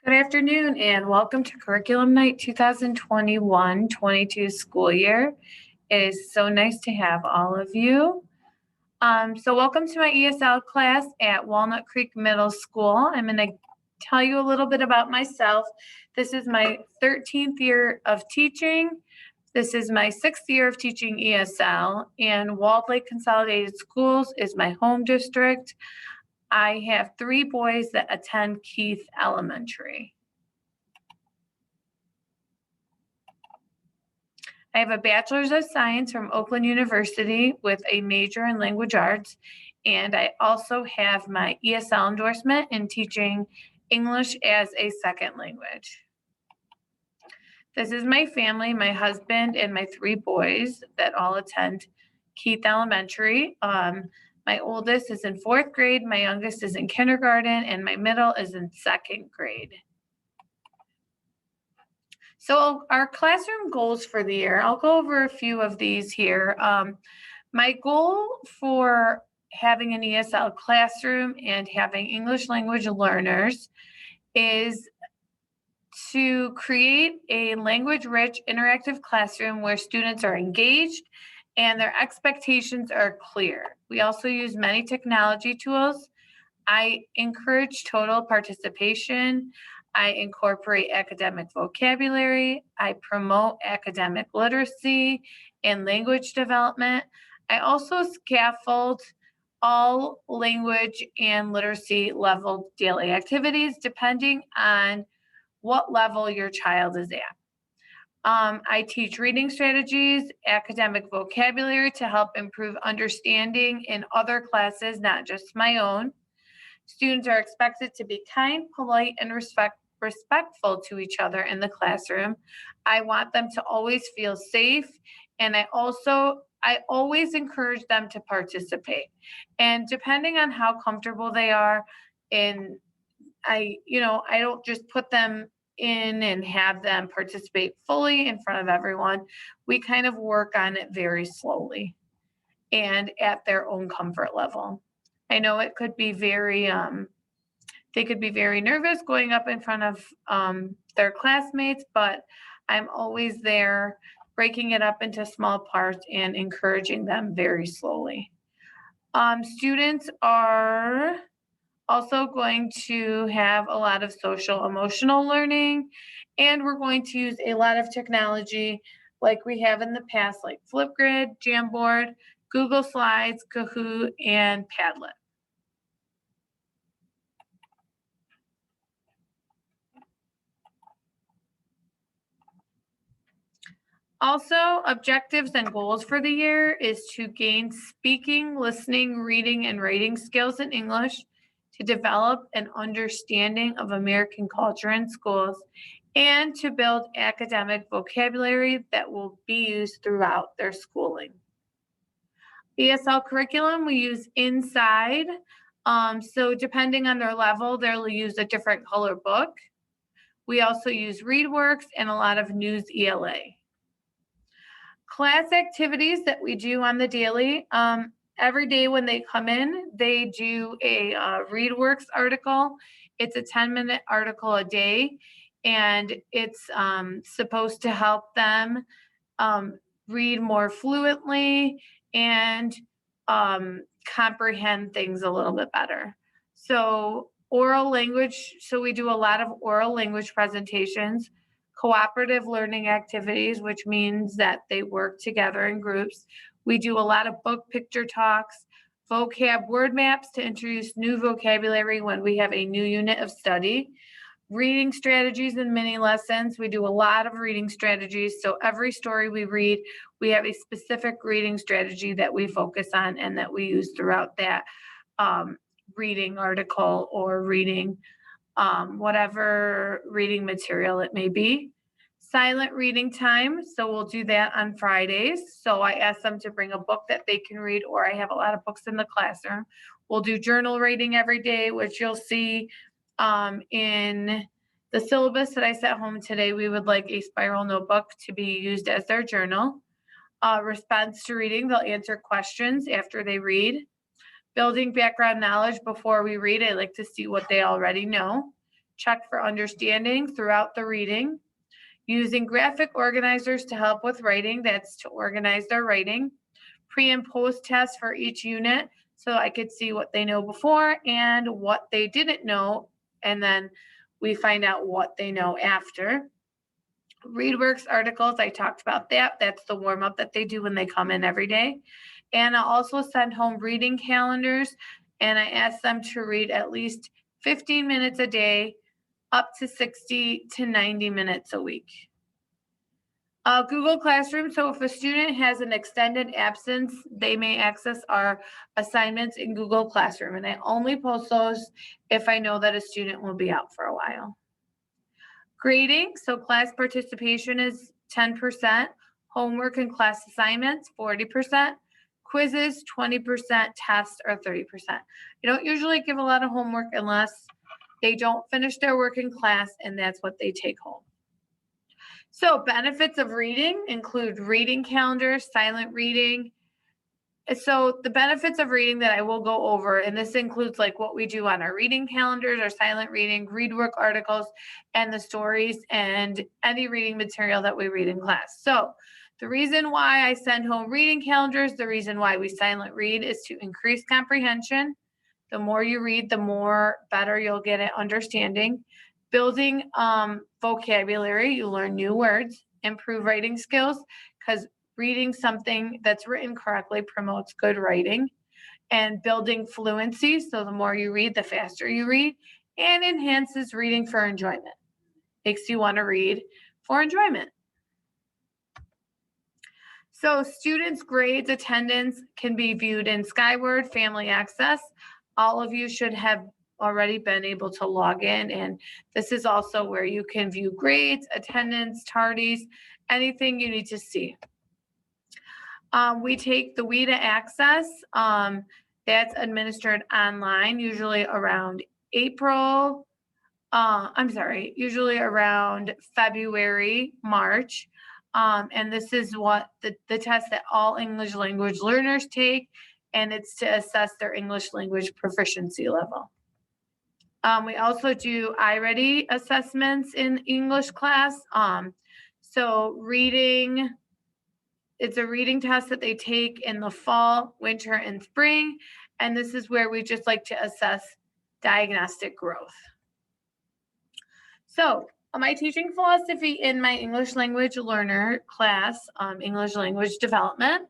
Good afternoon and welcome to Curriculum Night 2021-22 school year. It is so nice to have all of you. Welcome to my ESL class at Walnut Creek Middle School. I'm going to tell you a little bit about myself. This is my 13th year of teaching. This is my 6th year of teaching ESL, and Walled Lake Consolidated Schools is my home district. I have 3 boys that attend Keith Elementary. I have a Bachelor's of Science from Oakland University with a major in language arts, and I also have my ESL endorsement in teaching English as a second language. This is my family, my husband, and my 3 boys that all attend Keith Elementary. My oldest is in 4th grade, my youngest is in kindergarten, and my middle is in 2nd grade. So our classroom goals for the year, I'll go over a few of these here. My goal for having an ESL classroom and having English language learners is to create a language-rich interactive classroom where students are engaged and their expectations are clear. We also use many technology tools. I encourage total participation. I incorporate academic vocabulary. I promote academic literacy and language development. I also scaffold all language and literacy level daily activities depending on what level your child is at. I teach reading strategies, academic vocabulary to help improve understanding in other classes, not just my own. Students are expected to be kind, polite, and respectful to each other in the classroom. I want them to always feel safe, and I always encourage them to participate. And depending on how comfortable they are, I don't just put them in and have them participate fully in front of everyone. We kind of work on it very slowly and at their own comfort level. I know it could be they could be very nervous going up in front of their classmates, but I'm always there breaking it up into small parts and encouraging them very slowly. Students are also going to have a lot of social emotional learning, and we're going to use a lot of technology like we have in the past, like Flipgrid, Jamboard, Google Slides, Kahoot, and Padlet. Also, objectives and goals for the year is to gain speaking, listening, reading, and writing skills in English, to develop an understanding of American culture in schools, and to build academic vocabulary that will be used throughout their schooling. ESL curriculum we use inside. So depending on their level, they'll use a different color book. We also use ReadWorks and a lot of News ELA. Class activities that we do on the daily, every day when they come in, they do a ReadWorks article. It's a 10-minute article a day, and it's supposed to help them read more fluently and comprehend things a little bit better. So oral language, so we do a lot of oral language presentations, cooperative learning activities, which means that they work together in groups. We do a lot of book picture talks, vocab word maps to introduce new vocabulary when we have a new unit of study, reading strategies and mini lessons. We do a lot of reading strategies. So every story we read, we have a specific reading strategy that we focus on and that we use throughout that reading article or reading whatever reading material it may be. Silent reading time, so we'll do that on Fridays. So I ask them to bring a book that they can read, or I have a lot of books in the classroom. We'll do journal reading every day, which you'll see in the syllabus that I sent home today. We would like a spiral notebook to be used as their journal. Response to reading, they'll answer questions after they read. Building background knowledge before we read, I like to see what they already know. check for understanding throughout the reading, using graphic organizers to help with writing, that's to organize their writing, pre and post tests for each unit so I could see what they know before and what they didn't know, and then we find out what they know after. ReadWorks articles, I talked about that. That's the warm up that they do when they come in every day. And I also send home reading calendars, and I ask them to read at least 15 minutes a day, up to 60 to 90 minutes a week. Google Classroom. So if a student has an extended absence, they may access our assignments in Google Classroom. And I only post those if I know that a student will be out for a while. Grading. So class participation is 10%. Homework and class assignments, 40%. Quizzes, 20%. Tests are 30%. I don't usually give a lot of homework unless they don't finish their work in class, and that's what they take home. So benefits of reading include reading calendars, silent reading. So the benefits of reading that I will go over, and this includes like what we do on our reading calendars, our silent reading, ReadWork articles, and the stories and any reading material that we read in class. So the reason why I send home reading calendars, the reason why we silent read is to increase comprehension. The more you read, the more better you'll get at understanding. Building vocabulary, you learn new words, improve writing skills, because reading something that's written correctly promotes good writing. And building fluency, so the more you read, the faster you read, and enhances reading for enjoyment. Makes you want to read for enjoyment. So students' grades, attendance can be viewed in Skyward, Family Access. All of you should have already been able to log in, and this is also where you can view grades, attendance, tardies, anything you need to see. We take the WIDA Access, that's administered online, usually around usually around February, March. And this is what the test that all English language learners take, and it's to assess their English language proficiency level. We also do iReady assessments in English class. So reading, it's a reading test that they take in the fall, winter, and spring. And this is where we just like to assess diagnostic growth. So my teaching philosophy in my English language learner class, English language development,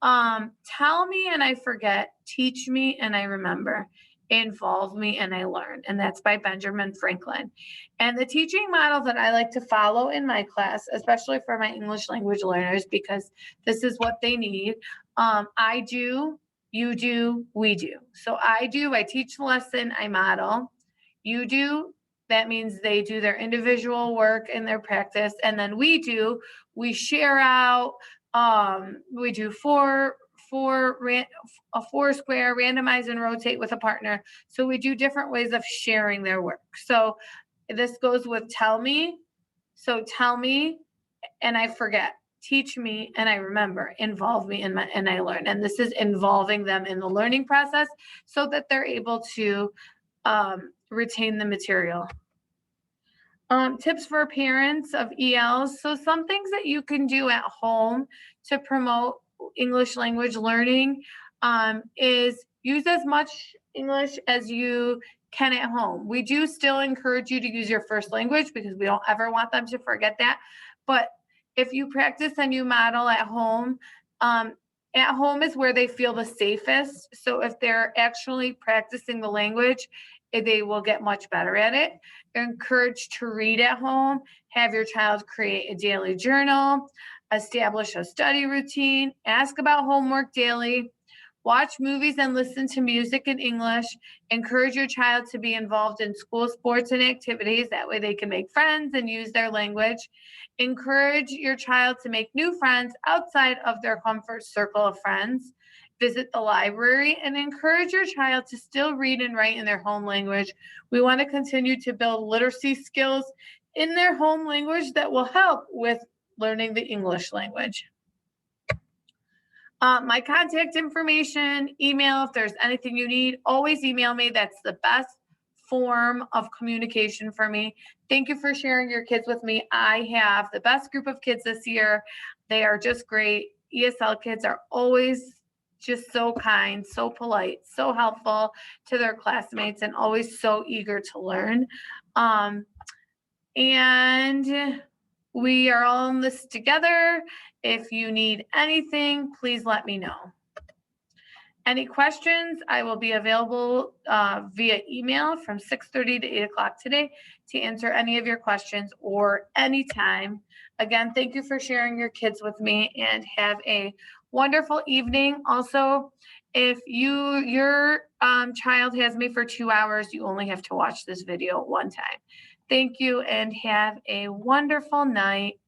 tell me and I forget, teach me and I remember, involve me and I learn. And that's by Benjamin Franklin. And the teaching model that I like to follow in my class, especially for my English language learners, because this is what they need. I do, you do, we do. So I teach the lesson, I model. You do, that means they do their individual work and their practice. And then we share out, we do a four square, randomize and rotate with a partner. So we do different ways of sharing their work. So this goes with tell me. So tell me and I forget, teach me and I remember, involve me and I learn. And this is involving them in the learning process so that they're able to retain the material. Tips for parents of ELs. So some things that you can do at home to promote English language learning is use as much English as you can at home. We do still encourage you to use your first language because we don't ever want them to forget that. But if you practice and you model at home is where they feel the safest. So if they're actually practicing the language, they will get much better at it. Encourage to read at home. Have your child create a daily journal. Establish a study routine. Ask about homework daily. Watch movies and listen to music in English. Encourage your child to be involved in school sports and activities. That way they can make friends and use their language. Encourage your child to make new friends outside of their comfort circle of friends. Visit the library and encourage your child to still read and write in their home language. We want to continue to build literacy skills in their home language that will help with learning the English language. My contact information, email, if there's anything you need, always email me. That's the best form of communication for me. Thank you for sharing your kids with me. I have the best group of kids this year. They are just great. ESL kids are always just so kind, so polite, so helpful to their classmates, and always so eager to learn. And we are all in this together. If you need anything, please let me know. Any questions? I will be available via email from 6:30 to 8 o'clock today to answer any of your questions or anytime. Again, thank you for sharing your kids with me, and have a wonderful evening. Also, if your child has me for 2 hours, you only have to watch this video one time. Thank you, and have a wonderful night.